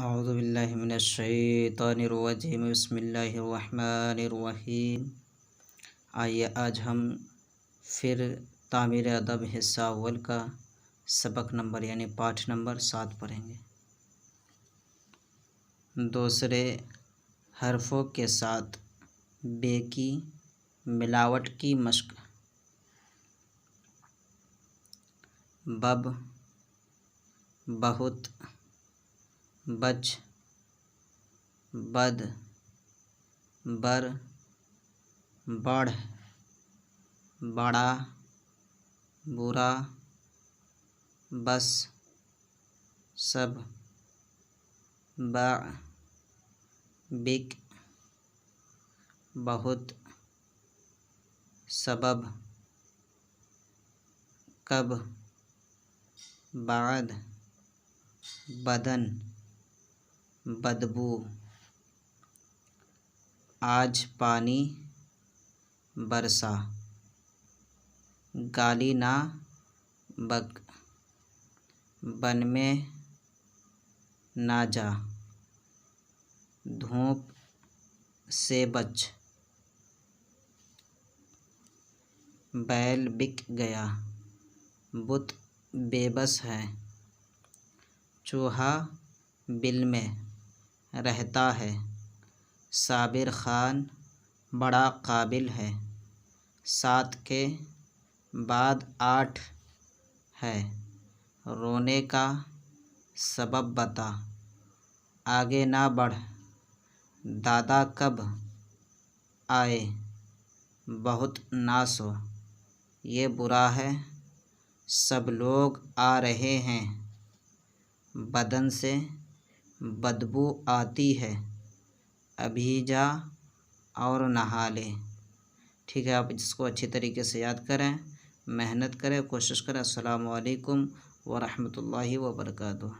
اعوذ باللہ من الشیطان الرجیم بسم اللہ الرحمن الرحیم۔ آئیے آج ہم پھر تعمیر ادب حصہ اول کا سبق نمبر یعنی پاٹھ نمبر 7 پڑھیں گے۔ دوسرے حرفوں کے ساتھ بے کی ملاوٹ کی مشق۔ بب، بہت، بچ، بد، بر، بڑھ، بڑا، برا، بس، سب، باع، بک، بہت، سبب، کب، بعد، بدن، بدبو۔ آج پانی برسا، گالی نہ بک، بن میں نہ جا، دھوپ سے بچ، بیل بک گیا، بت بے بس ہے، چوہا بل میں رہتا ہے، صابر خان بڑا قابل ہے، 7 کے بعد 8 ہے، رونے کا سبب بتا، آگے نہ بڑھ، دادا کب آئے، بہت نہ سو، یہ برا ہے، سب لوگ آ رہے ہیں، بدن سے بدبو آتی ہے، ابھی جا اور نہا لے۔ ٹھیک ہے، آپ اس کو اچھی طریقے سے یاد کریں، محنت کریں، کوشش کریں۔ السلام علیکم ورحمۃ اللہ وبرکاتہ۔